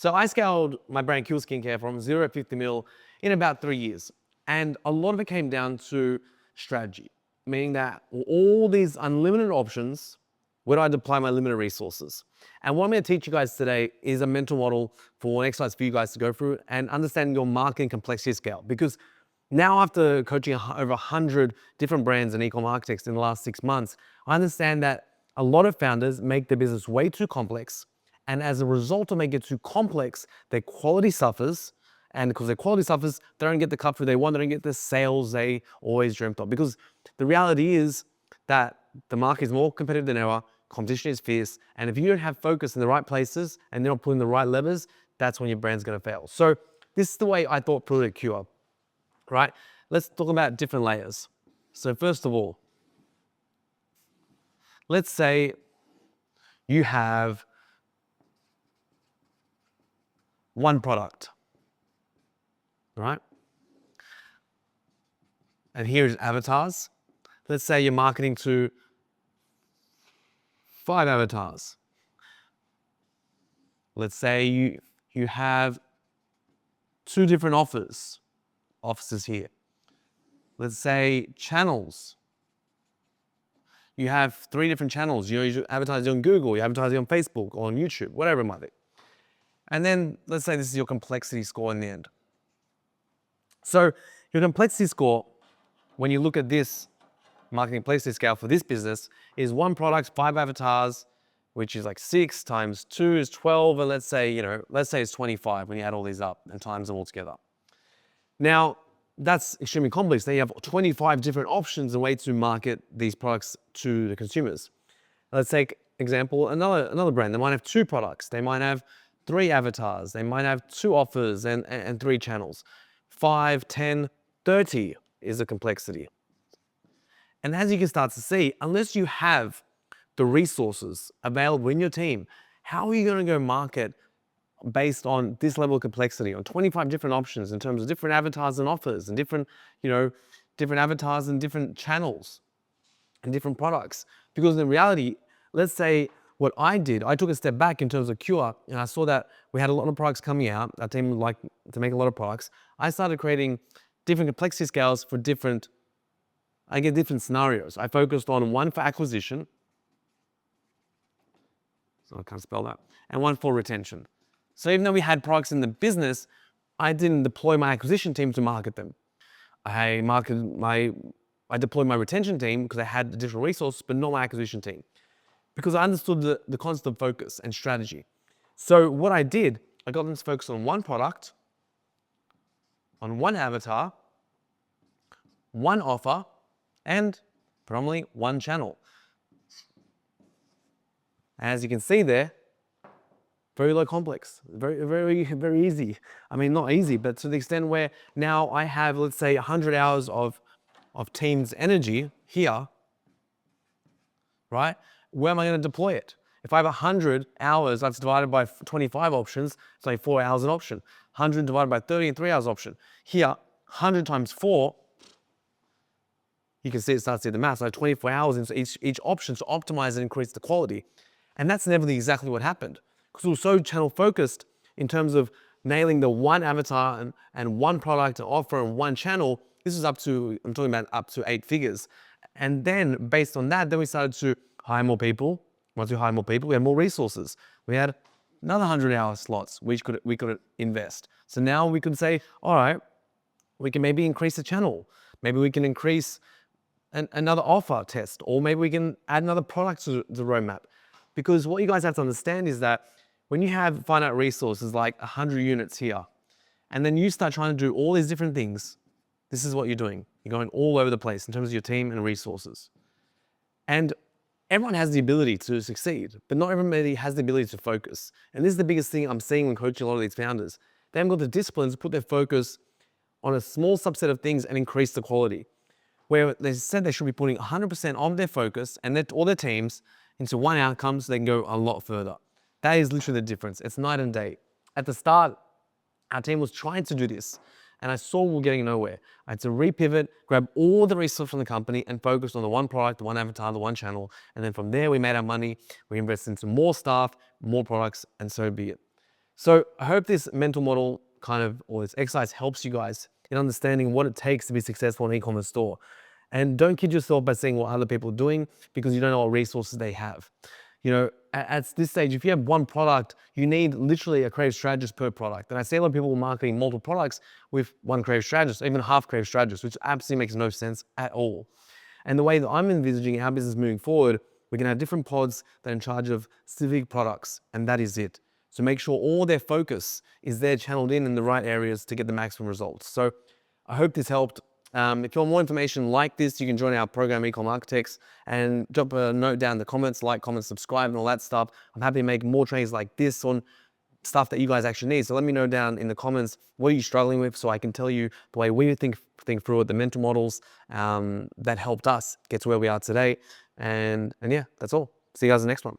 So I scaled my brand Qure Skincare from 0 to 50 mil in about 3 years. And a lot of it came down to strategy, meaning that all these unlimited options, where do I deploy my limited resources? And what I'm going to teach you guys today is a mental model for an exercise for you guys to go through and understand your marketing complexity scale. Because now after coaching over 100 different brands and ecom architects in the last 6 months, I understand that a lot of founders make their business way too complex. And as a result of making it too complex, their quality suffers. And because their quality suffers, they don't get the cut through they want, they don't get the sales they always dreamt of. Because the reality is that the market is more competitive than ever, competition is fierce, and if you don't have focus in the right places and you're not pulling the right levers, that's when your brand's gonna fail. So this is the way I thought through at Qure, right? Let's talk about different layers. So first of all, let's say you have one product, right? And here's avatars. Let's say you're marketing to 5 avatars. Let's say you have 2 different offices here. Let's say channels. You have 3 different channels. You advertise on Google, you advertise on Facebook or on YouTube, whatever it might be. And then let's say this is your complexity score in the end. So your complexity score, when you look at this marketing complexity scale for this business, is 1 product, 5 avatars, which is like 6 times 2 is 12, and let's say it's 25 when you add all these up and times them all together. Now, that's extremely complex. Then you have 25 different options and ways to market these products to the consumers. Let's take example, another brand. They might have 2 products. They might have 3 avatars. They might have 2 offers and 3 channels. 5, 10, 30 is the complexity. And as you can start to see, unless you have the resources available in your team, how are you going to go market based on this level of complexity, on 25 different options in terms of different avatars and offers and different avatars and different channels and different products? Because in reality, let's say what I did, I took a step back in terms of Qure, and I saw that we had a lot of products coming out. Our team would like to make a lot of products. I started creating different complexity scales for different scenarios. I focused on one for acquisition, so I can't spell that, and one for retention. So even though we had products in the business, I didn't deploy my acquisition team to market them. I deployed my retention team because I had additional resources, but not my acquisition team, because I understood the concept of focus and strategy. So what I did, I got them to focus on one product, on one avatar, one offer, and predominantly one channel. As you can see there, very low complex, very easy. I mean, not easy, but to the extent where now I have, let's say, 100 hours of team's energy here, right? Where am I going to deploy it? If I have 100 hours, that's divided by 25 options, it's like 4 hours an option. 100 divided by 30 and 3 hours option. Here, 100 times 4, you can see it starts to do the math. So 24 hours into each option to optimize and increase the quality. And that's never exactly what happened, because we were so channel focused in terms of nailing the one avatar and one product to offer and one channel. This is I'm talking about up to 8 figures. And then based on that, then we started to hire more people. Once we hired more people, we had more resources. We had another 100-hour slots we could invest. So now we could say, all right, we can maybe increase the channel. Maybe we can increase another offer test, or maybe we can add another product to the roadmap. Because what you guys have to understand is that when you have finite resources like 100 units here, and then you start trying to do all these different things, this is what you're doing. You're going all over the place in terms of your team and resources. And everyone has the ability to succeed, but not everybody has the ability to focus. And this is the biggest thing I'm seeing when coaching a lot of these founders. They haven't got the discipline to put their focus on a small subset of things and increase the quality. Where they said they should be putting 100% on their focus and all their teams into one outcome so they can go a lot further. That is literally the difference. It's night and day. At the start, our team was trying to do this, and I saw we were getting nowhere. I had to repivot, grab all the resources from the company and focus on the one product, the one avatar, the one channel. And then from there, we made our money. We invested into more staff, more products, and so be it. So I hope this mental model or this exercise helps you guys in understanding what it takes to be successful in an e-commerce store. And don't kid yourself by seeing what other people are doing because you don't know what resources they have. At this stage, if you have one product, you need literally a creative strategist per product. And I see a lot of people marketing multiple products with one creative strategist, even half creative strategist, which absolutely makes no sense at all. And the way that I'm envisaging our business moving forward, we're gonna have different pods that are in charge of specific products, and that is it. So make sure all their focus is there channeled in the right areas to get the maximum results. So I hope this helped. If you want more information like this, you can join our program, Ecom Architects, and drop a note down in the comments, like, comment, subscribe, and all that stuff. I'm happy to make more trainings like this on stuff that you guys actually need. So let me know down in the comments, what are you struggling with, so I can tell you the way we think through it, the mental models that helped us get to where we are today. And yeah, that's all. See you guys in the next one.